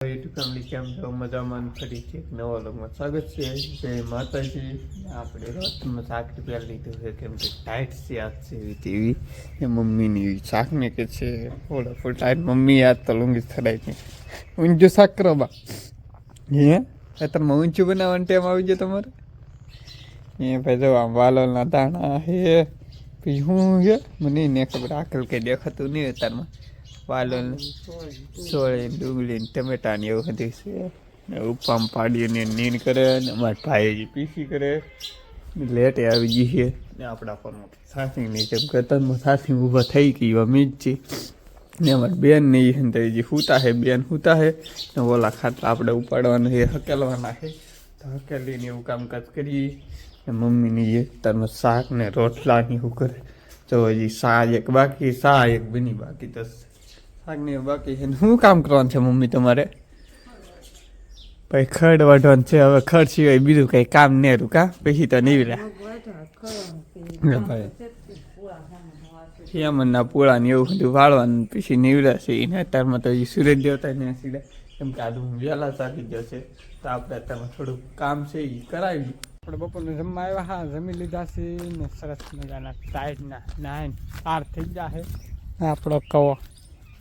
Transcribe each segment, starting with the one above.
YouTube family કેમ છો? મજામાં ફરીથી એક નવા લોગમાં સ્વાગત છે. જય માતાજી. આપણે રોટમાં શાક પહેલા લીધું છે કેમ કે ટાઈટ છે આજ છે તેવી એ મમ્મીની શાકને કે છે ઓલા ટાઈટ મમ્મી યાદ તો લુંગી થડાય છે ઊંચું શાક કરો બા હે તમે ઊંચું બનાવવાનું ટાઈમ આવી જાય તમારે એ ભાઈ જો આમ વાલોના દાણા હે પછી શું છે મને ને ખબર આકલ કંઈ દેખાતું નહીં અત્યારમાં વાલોલ સોળી ડુંગળી ટમેટા ને એવું બધું છે ને ઉપામ પાડીને નીન કરે ને અમારા ભાઈ પીસી કરે લેટ આવી ગઈ છે ને આપણા ફોનમાં સાસી જેમ ગતરમાં સાસી ઊભા થઈ ગઈ અમી જ છે ને અમારી બેન ને એ જે સૂતા છે બેન સૂતા છે ને ઓલા ખાટલા આપણે ઉપાડવાના છે હકેલવાના છે તો હકેલીને એવું કામકાજ કરીએ ને મમ્મીની એ તારમાં શાક ને રોટલા ને એવું કરે તો હજી શાક એક બાકી શાક એક બની બાકી તો શાકને બાકી છે શું કામ કરવાનું છે મમ્મી તમારે ભાઈ ખડ વાઢવાનું છે હવે ખડ સિવાય બીજું કંઈ કામ નહીં રહ્યું કા પછી તો નહીં ભાઈ યમનના પૂળા ને એવું બધું વાળવાનું પછી નીવડાશે એને અત્યારમાં તો સૂરજ દેવતાને સીધા કેમ કે આજે વહેલા ચાલી જશે તો આપણે અત્યારમાં થોડુંક કામ છે એ કરાવી આપણે બપોરને જમવા આવ્યા હા જમી લીધા છે ને સરસ મજાના ટાઈટના નાઈન પાર થઈ ગયા છે આપણો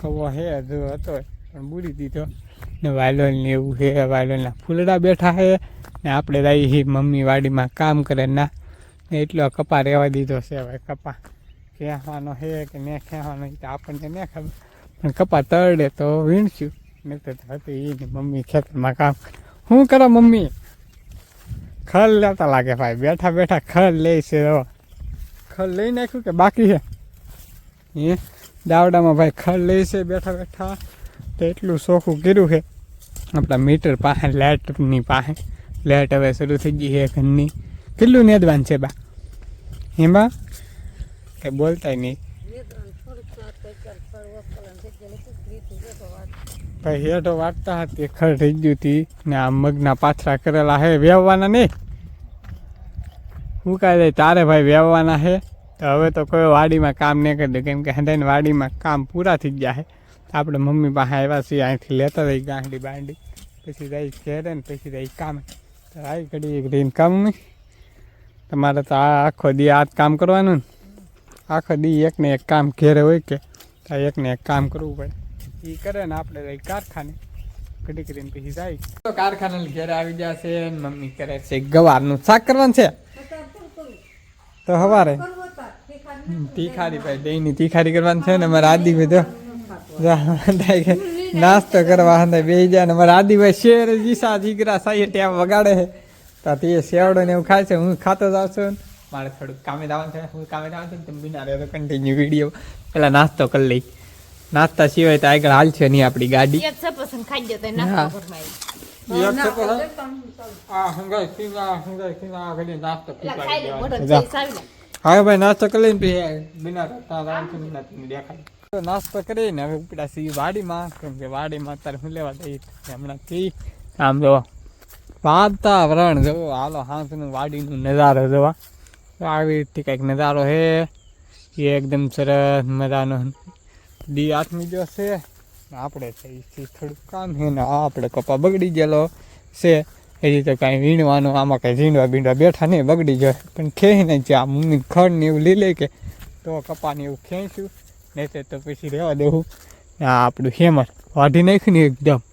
કવો હે હજુ હતો પણ બુરી દીધો ને વાયલોલ ને એવું છે વાયલોલના ફૂલડા બેઠા છે ને આપણે રહી મમ્મી વાડીમાં કામ કરે ના ને એટલો કપા રહેવા દીધો છે હવે કપા ખેંચવાનો છે કે ને ખેંચવાનો તો આપણને ને ખબર પણ કપા તરડે તો વીણશું નહીં તો હતી એને મમ્મી ખેતરમાં કામ શું કરો મમ્મી ખલ લેતા લાગે ભાઈ બેઠા બેઠા ખલ લે છે ખલ લઈ નાખ્યું કે બાકી છે એ દાવડામાં ભાઈ ખડ લે છે બેઠા બેઠા તો એટલું ચોખ્ખું કર્યું છે આપણા મીટર પાસે લાઇટની પાસે લાઇટ હવે શરૂ થઈ ગઈ છે ઘરની કેટલું નેદવાન છે બા એમાં કંઈ બોલતા નહીં ભાઈ હેઠો વાટતા હતી ખડ થઈ ગયું હતી ને આ મગના પાથરા કરેલા છે વેવવાના નહીં શું કાંઈ તારે ભાઈ વેવવાના છે તો હવે તો કોઈ વાડીમાં કામ નહીં કરી દે કેમ કે હંધાઈને વાડીમાં કામ પૂરા થઈ ગયા છે આપણે મમ્મી પાસે આવ્યા છીએ અહીંથી લેતા રહી ગાંડી બાંડી પછી રહી ઘેરે ને પછી રહી કામે તો આવી ઘડી રહીને કામ નહીં તમારે તો આ આખો દી આ કામ કરવાનું ને આખો દી એકને એક કામ ઘેરે હોય કે તો એકને એક કામ કરવું પડે એ કરે ને આપણે રહી કારખાને ઘડી કરીને પછી જાય તો કારખાને ઘેરે આવી જશે મમ્મી કરે છે ગવારનું શાક કરવાનું છે તો સવારે તીખારી ભાઈ દહીંની તીખારી કરવાની છે ને અમારા આદિભાઈ તો નાસ્તો કરવા હતા બે જાય ને અમારા આદિભાઈ શેર જીસા જીગરા સાઈ ત્યાં વગાડે છે તો તે સેવડો ને એવું ખાય છે હું ખાતો જ આવશું ને મારે થોડુંક કામે જવાનું છે હું કામે જવાનું છે ને તમે બિના રહ્યો તો કન્ટિન્યુ વિડીયો પેલા નાસ્તો કરી લઈ નાસ્તા સિવાય તો આગળ હાલ છે નહીં આપણી ગાડી હા ભાઈ નાસ્તો કરી લઈને દેખાય નાસ્તો કરીને હવે ઉપડા સી વાડીમાં કેમ કે વાડીમાં અત્યારે હું લેવા દઈ હમણાંથી આમ જો વાતાવરણ જવો હાલો હાથનું વાડીનું નજારો જોવા આવી રીતે કંઈક નજારો છે એ એકદમ સરસ મજાનો દી આથમી ગયો છે આપણે થોડુંક કામ છે ને આપણે કપા બગડી ગયેલો છે એ રીતે કાંઈ વીણવાનું આમાં કાંઈ ઝીંડવા બીંડવા બેઠા નહીં બગડી જાય પણ ખેંચી નહીં છે આ મમ્મી ખડ ને એવું લઈ લે કે તો કપાને એવું ખેંચ્યું નહીં તો પછી રહેવા દેવું આ આપણું હેમર વાઢી નાખ્યું ને એકદમ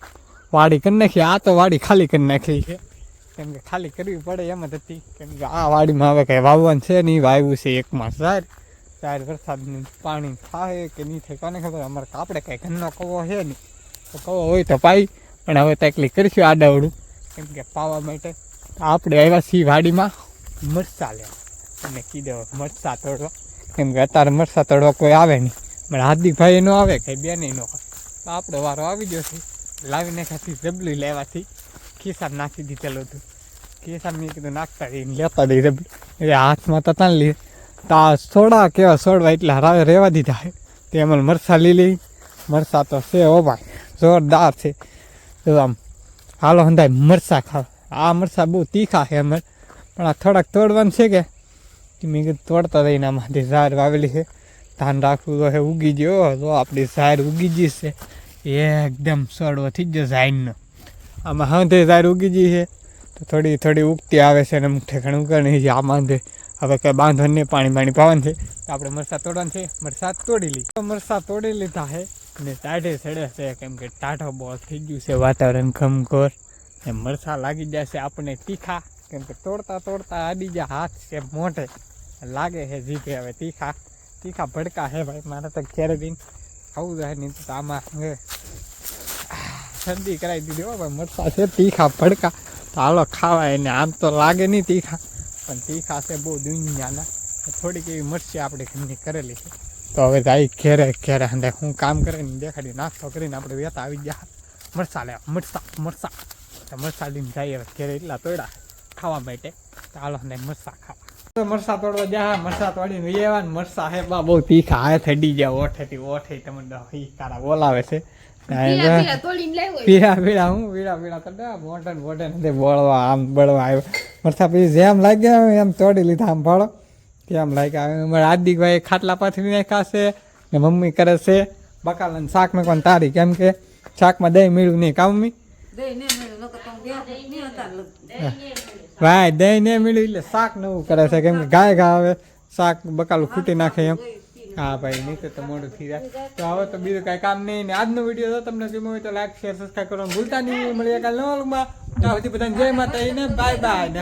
વાડી કરી નાખી આ તો વાડી ખાલી કરી નાખી છે કેમ કે ખાલી કરવી પડે એમ જ હતી કેમ કે આ વાડીમાં હવે કાંઈ વાવવાનું છે નહીં વાવ્યું છે એકમાં ચાર વરસાદનું પાણી થાય કે નહીં થાય કોને ખબર અમારે આપણે કાંઈ ઘરનો કવો છે નહીં તો કવો હોય તો પાઈ પણ હવે તકલીફ કરીશું આડાવડું કેમ કે પાવા માટે આપણે આવ્યા છીએ વાડીમાં મરચાં લેવા અને કીધો મરચાં તોડવા કેમ કે અત્યારે મરચાં તોડવા કોઈ આવે નહીં પણ હાર્દિકભાઈ ન આવે કંઈ બેન ન હોય તો આપણો વારો આવી ગયો છે લાવી નાખ્યાથી જબલી લેવાથી ખિસ્સા નાખી દીધેલું હતું ખિસ્સા મેં કીધું નાખતા રહીને લેતા દઈ જબલી એટલે હાથમાં તો તાણ લે તા સોડા કેવા સોડવા એટલે રાવે રહેવા દીધા છે તે અમને મરચાં લીલી મરચાં તો છે ઓ ભાઈ જોરદાર છે તો આમ હાલો હંધાય મરચાં ખાવ આ મરચાં બહુ તીખા છે અમારે પણ આ થોડાક તોડવાનું છે કે મેં કીધું તોડતા રહીને આમાંથી ઝાર વાવેલી છે ધ્યાન રાખવું તો હે ઉગી ગયો તો આપણી ઝાર ઉગી જશે એકદમ સડવો થઈ જ ઝાઈનનો. આમાં હાંધે ઝાડ ઉગી ગઈ છે તો થોડી થોડી ઉગતી આવે છે અને અમુક ઠેકાણ ઉગાડી છે. આ માંધે હવે કંઈ બાંધવાનું નહીં, પાણી પાવાનું છે તો આપણે મરચાં તોડવાનું છે. મરચાં તોડી લીધા, મરચાં તોડી લીધા છે ને ટાઢે ચડે છે કેમ કે ટાઢો બહુ થઈ ગયું છે વાતાવરણ ખમખોર. ને મરચાં લાગી જશે આપણને તીખા કેમ કે તોડતા તોડતા આડી ગયા હાથ છે મોઢે લાગે છે જીભે. હવે તીખા તીખા ભડકા હે ભાઈ. મારે તો ઘેરે જઈને ખાવું જાય નહીં તો આમાં ઠંડી કરાવી દીધી હો ભાઈ. મરચાં છે તીખા ભડકા તો હાલો ખાવાય ને. આમ તો લાગે નહીં તીખા પણ તીખા છે બહુ દુનિયાના. થોડીક એવી મરચી આપણે ઘરની કરેલી છે તો હવે જાય ઘેરે ઘેરે હંધે હું કામ કરીને દેખાડી નાસ્તો કરીને આપણે વેતા આવી ગયા મરચાં લેવા. મરચાં તો મરચાં લઈને જઈએ હવે ઘેરે. એટલા તોડ્યા ખાવા માટે તો હાલો હંધે મરચાં ખાવા. મરચાં તોડવા જ્યાં મરચાં તોડીને વેવા ને મરચાં હે બા બહુ તીખા હાથ અડી ગયા ઓઠેથી ઓઠે તમને કારા બોલાવે છે. પીળા પીળા હું પીળા પીળા તો મોટન મોટન બળવા આમ બળવા આવ્યો મરચાં. પછી જેમ લાગ્યા એમ તોડી લીધા. આમ ફળો કેમ લાગ્યા. અમારા હાર્દિકભાઈ ખાટલા પાથરી નાખ્યા છે ને મમ્મી કરે છે બકાલાને શાક મેં તારી કેમ કે શાકમાં દહીં મળ્યું નહીં. કામ મમ્મી ભાઈ દહીં નહીં મળ્યું એટલે શાક નવું કરે છે કેમ કે ગાય ઘા આવે શાક બકાલું ખૂટી નાખે એમ. હા ભાઈ નહીં તો મોડું થઈ જાય. તો હવે તો બીજું કાંઈ કામ નહીં. ને આજનો વિડીયો જો તમને ગમ્યો હોય તો લાઈક શેર સબસ્ક્રાઈબ કરવાનું ભૂલતા નહીં. મળીએ કાલે નવા વ્લોગમાં. ત્યાં સુધી બધાને જય માતા ને બાય બાય. ને